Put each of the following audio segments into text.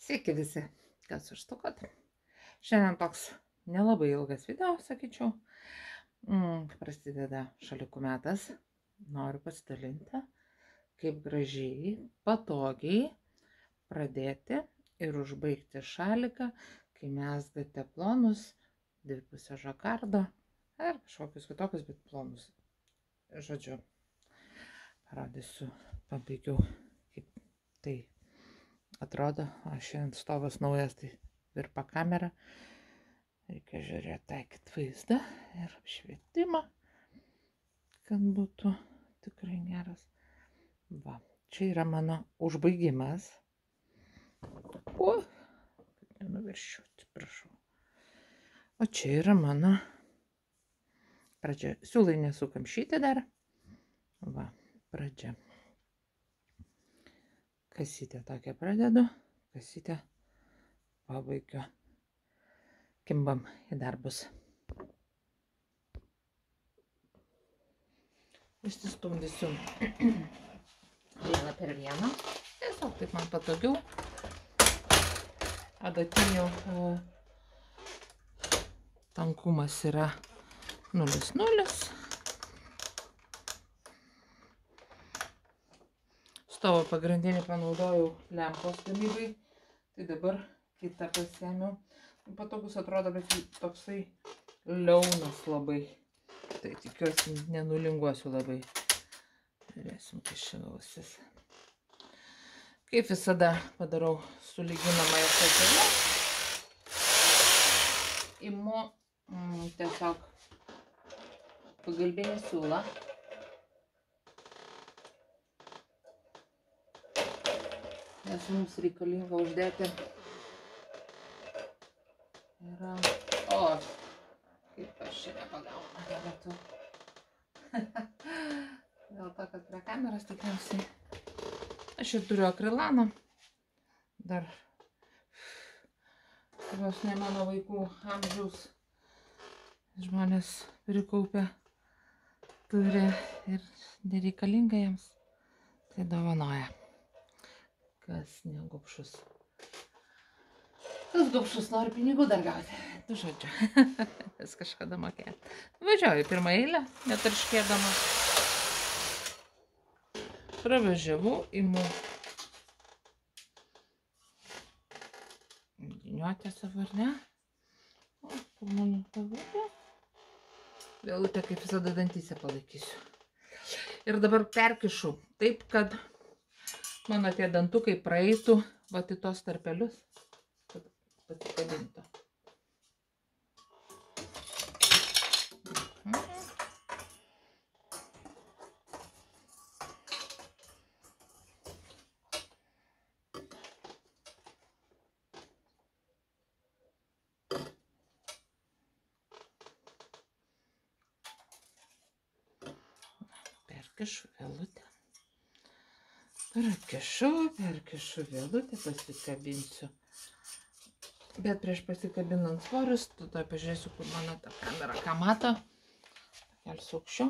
Sveiki visi, kas užstukot. Šiandien toks nelabai ilgas video, sakyčiau. Prasideda šalikų metas. Noriu pasidalinti, kaip gražiai, patogiai pradėti ir užbaigti šaliką, kai mezgate plonus, dvipusio žakardo ar kažkokius kitokius, bet plonus. Žodžiu, parodysiu, pabaigiau, kaip tai atrodo. Aš šiandien stovas naujas, tai virpa kamera. Reikia žiūrėti, taikyti vaizdą ir apšvietimą, kad būtų tikrai geras. Va, čia yra mano užbaigimas. O, kad nenuviršiu, atsiprašau. O čia yra mano pradžia. Siūlai nesukamšyti dar. Va, pradžia. Kasytę tokią pradedu, kasytę pabaigiu. Kimbam į darbus. Išsistumdysiu vieną per vieną. Tiesiog taip man patogiau. Adatinių tankumas yra 0,0. Stovą pagrindinį panaudojau lempos gamybai, tai dabar kitą pasiėmiau. Patogus atrodo, bet toksai liaunas labai. Tai tikiuosi nenulinguosiu labai. Žiūrėsim, kas čia gausis. Kaip visada padarau sulyginamąją stotelę. Imu tiesiog pagalbinį siūlą. Nes mums reikalinga uždėti yra... O, kaip aš čia nepagaunu galėtų. Dėl to, kad prie kameros tikriausiai. Aš ir turiu akrilaną. Dar vos ne mano vaikų amžiaus žmonės prikaupę turi ir nereikalinga jiems. Tai dovanoja. Kas negupšus. Kas gupšus nori pinigų dar gauti. Tu žodžiu. Vis kažkada mokėjo. Važiuoju pirmą eilę, netarškėdama. Pravažiavau, imu diniuotę savo, ar ne? O, kur mano pavadė? Vėlutę kaip visada dantyse palaikysiu. Ir dabar perkišu taip, kad mano tie dantukai praeitų vat į tos tarpelius, kad pasikabintų. Perkišu vėlutę. Perkišu vėlutę, pasikabinsiu. Bet prieš pasikabinant svorius, tada pažiūrėsiu, kur mano ta kamera ką mato. Pakelsiu aukščiau.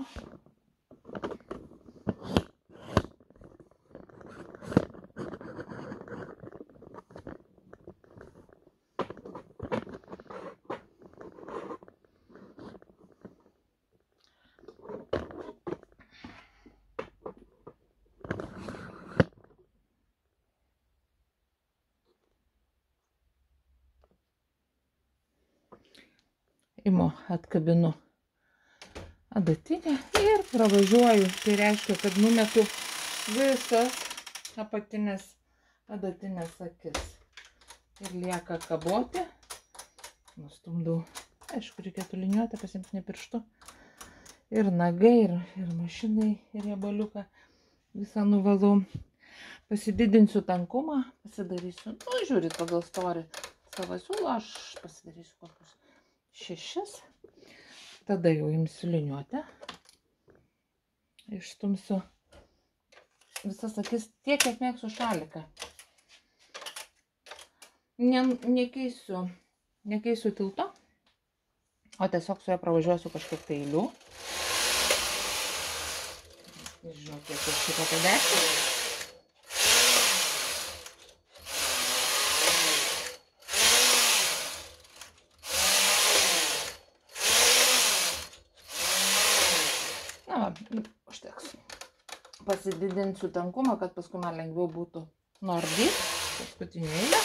Imu, atkabinu adatinę ir pravažiuoju. Tai reiškia, kad numetu visas apatinės adatinės akis. Ir lieka kaboti. Nustumdau. Aišku, reikėtų liniuotę pasimti ne pirštu. Ir nagai, ir mašinai, ir riebaliuką visą nuvalau. Pasididinsiu tankumą, pasidarysiu, nu, žiūrit pagal storį savo siūlo, aš pasidarysiu kokius 6. Tada jau imsiu liniuotę. Išstumsiu visas akis tiek, kiek mėgsiu šaliką. Nekeisiu tilto, o tiesiog su ją pravažiuosiu kažkiek tai eilių. Nežinau, kiek aš šitą 10. pasididinsiu tankumą, kad paskui man lengviau būtų nuardyti. Paskutinį eilę.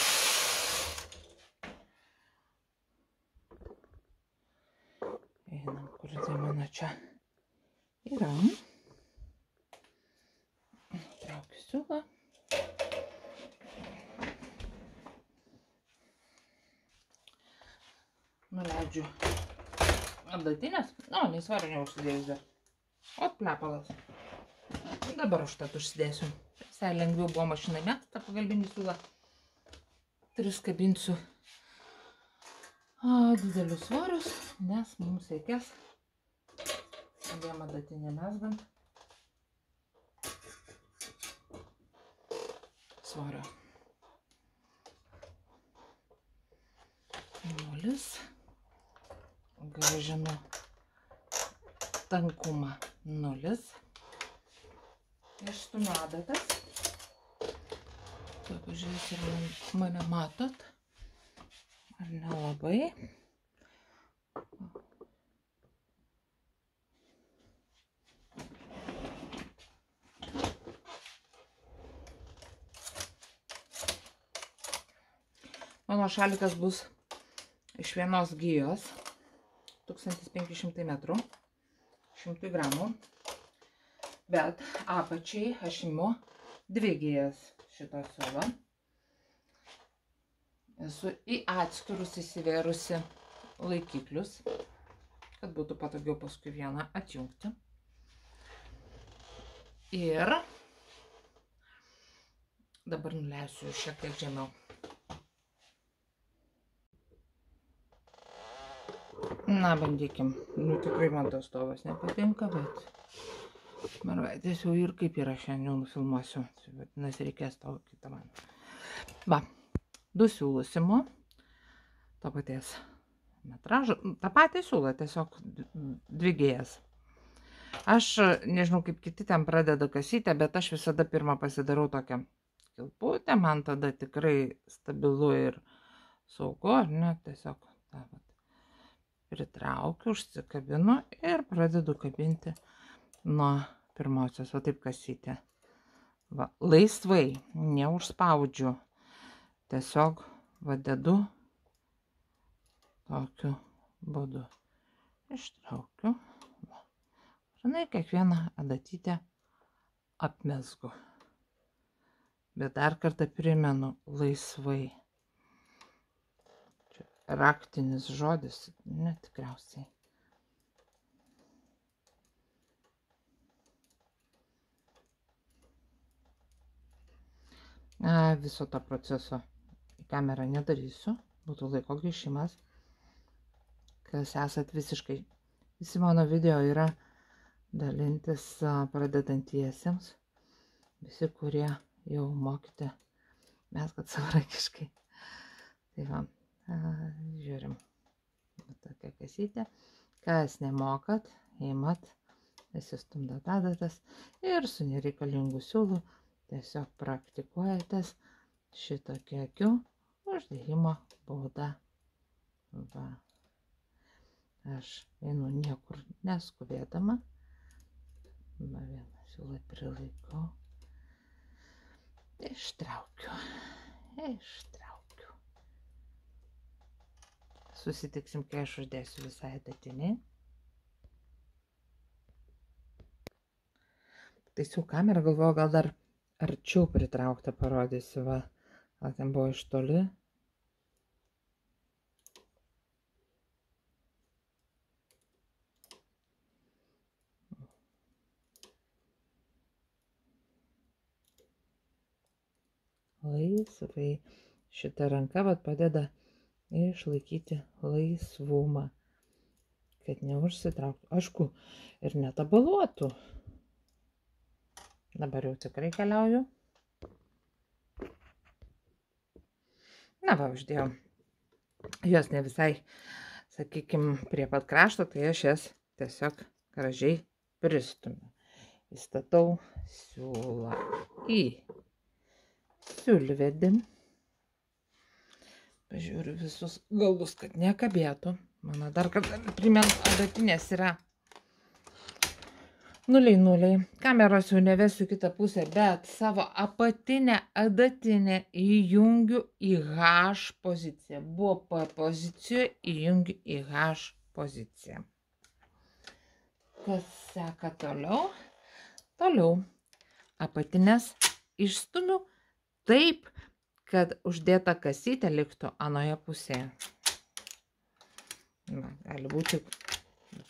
Einam, kur tai mano čia yra. Traukiu siūlą. Nuleidžiu adatinės. Neįsvario neužsidėjus dar. O, plepalas. Dabar užtat užsidėsiu. Visai lengviau buvo mašinai mest tą pagalbinį siūlą. 3 kabinsiu didelius svorius, nes mums reikės abiem adatinę mezgant svorio. Molis. Grąžinu tankumą 0. Išstumiu adatas. Tuo pažiūrėsiu, ar mane matot. Ar nelabai. Mano šalikas bus iš vienos gijos. 1500 metrų, 100 gramų, bet apačiai aš imu 2 gijas šito siūlo. Esu į atskirus įsivėrusi laikiklius, kad būtų patogiau paskui vieną atjungti. Ir dabar nuleisiu šiek tiek žemiau. Na, bandykim. Tikrai man tas stovas nepatinka, bet mergaitės jau ir kaip yra šiandien nufilmuosiu. Vadinasi, reikės tavo kitą man. Va, 2 siūlus imu. To paties metražo. Ta patį siūlą, tiesiog 2 gijas. Aš nežinau, kaip kiti ten pradeda kasytę, bet aš visada pirmą pasidarau tokią kilputę. Man tada tikrai stabilu ir saugu, ar ne? Tiesiog tą vat. Pritraukiu, užsikabinu ir pradedu kabinti nuo pirmosios, o taip kasyti. Va, laisvai, neužspaudžiu. Tiesiog dedu tokiu būdu. Ištraukiu. Žinai, kiekvieną adatytę apmezgu. Bet dar kartą primenu, laisvai. Raktinis žodis, ne tikriausiai. Viso to proceso į kamerą nedarysiu, būtų laiko gaišimas. Kas esat visiškai, visi mano video yra dalintis pradedantiesiems, visi, kurie jau mokite mezgat savarankiškai. Tai va. Žiūrim, tokia kasytė. Kas nemokat, įmat, įsistumdat adatas ir su nereikalingu siūlu tiesiog praktikuojatės šitokiu akių uždėjimo būdą. Va. Aš einu niekur neskubėdama. Va, vieną siūlą prilaikau. Ištraukiu. Susitiksim, kai aš uždėsiu visai adatinį. Taisiu kamerą, galvoju, gal dar arčiau pritrauktą parodysiu. Va, gal ten buvo iš toli. Laisvai. Šita ranka padeda išlaikyti laisvumą, kad neužsitrauktų. Aišku, ir netabaluotų. Dabar jau tikrai keliauju. Na va, uždėjau. Jos ne visai, sakykime, prie pat krašto, tai aš jas tiesiog gražiai pristumiu. Įstatau siūlą į siūlvedį. Pažiūriu visus galus, kad nekabėtų. Mano dar kartą primenu, adatinės yra 0,0. Kameros jau nevesiu kitą pusę, bet savo apatinę adatinę įjungiu į H poziciją. Buvo P pozicijoje, įjungiu į H poziciją. Kas seka toliau? Toliau apatinės išstumiu taip, kad uždėta kasytė liktų anoje pusėje. Na, gali būti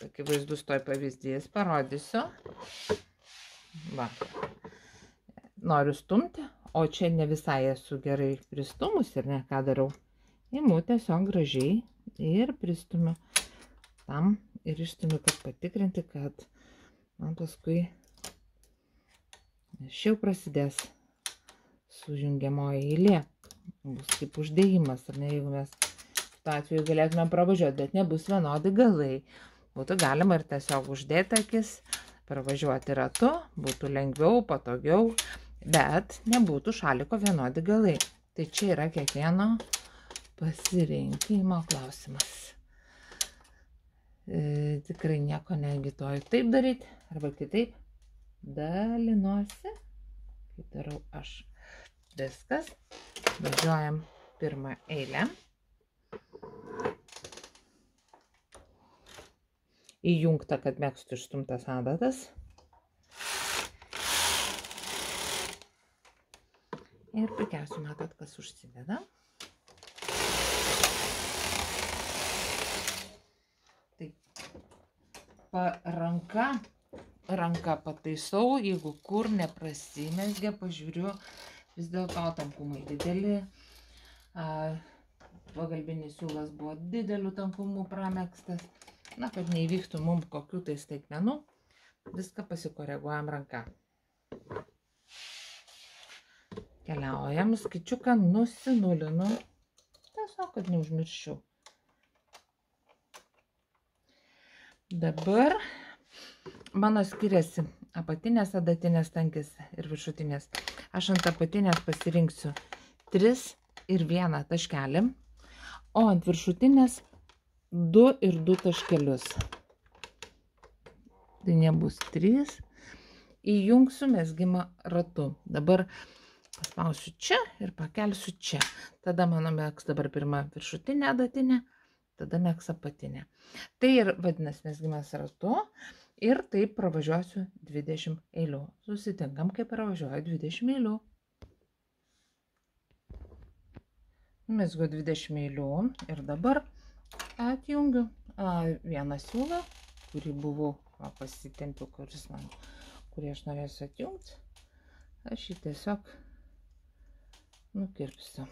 akivaizdus toj pavyzdys, parodysiu. Va. Noriu stumti, o čia ne visai esu gerai pristumus ir ne ką darau. Imu tiesiog gražiai ir pristumiu tam ir išstumiu, kad patikrinti, kad man paskui šiau prasidės sujungiamoji eilė. Bus kaip uždėjimas, ar ne, jeigu mes tuo atveju galėtume pravažiuoti, bet nebus vienodi galai. Būtų galima ir tiesiog uždėti akis, pravažiuoti ratu, būtų lengviau, patogiau, bet nebūtų šaliko vienodi galai. Tai čia yra kiekvieno pasirinkimo klausimas. Tikrai nieko neagituoju taip daryti, arba kitaip dalinuosi, kaip darau aš. Viskas, važiuojam pirmą eilę. Įjungta, kad megztų išstumtas adatas. Ir puikiausiai matot, kas užsideda. Taip, ranka pataisau, jeigu kur neprasimezgė, pažiūriu, vis dėlto tankumai dideli. Pagalbinis siūlas buvo didelių tankumų pramegztas. Na, kad neįvyktų mums kokių tai staigmenų, viską pasikoreguojam ranka. Keliaujam, skaičiuką nusinulinu. Tiesiog, kad neužmirščiau. Dabar mano skiriasi apatinės adatinės tankis ir viršutinės. Aš ant apatinės pasirinksiu 3 ir 1 taškelį, o ant viršutinės 2 ir 2 taškelius. Tai nebus 3. Įjungsiu mezgimą ratu. Dabar paspausiu čia ir pakelsiu čia. Tada mano megs dabar pirma viršutinė adatinė, tada megs apatinė. Tai ir vadinasi mezgimas ratu. Ir taip pravažiuosiu 20 eilių. Susitinkam, kai pravažiuoju 20 eilių. Mezgu 20 eilių ir dabar atjungiu vieną siūlą, kurį buvau pasitempiu, kurį aš norėsiu atjungti. Aš jį tiesiog nukirpsiu.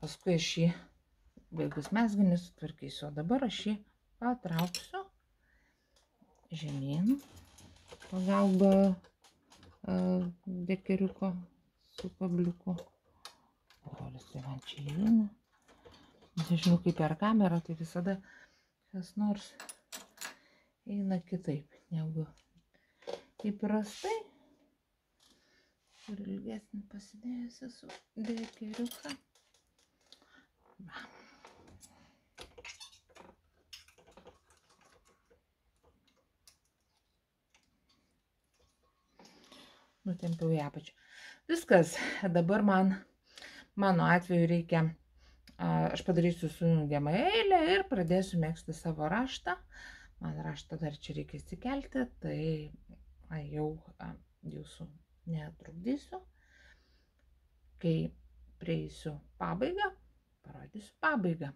Paskui aš jį baigus mezginį sutvarkysiu, o dabar aš jį patrauksiu žemyn pagalba dekeriuko su kabliuku. Brolis tai man čia įeina. Nežinau, kaip per kamerą, tai visada kas nors eina kitaip negu įprastai. Ir ilgesnį pasidėjusi su dekeriuką. Nutempiau į apačią. Viskas. Dabar mano atveju reikia, aš padarysiu sujungiamą eilę ir pradėsiu megzti savo raštą. Man raštą dar čia reikia įsikelti, tai jau jūsų netrukdysiu. Kai prieisiu pabaigą, parodysiu pabaigą.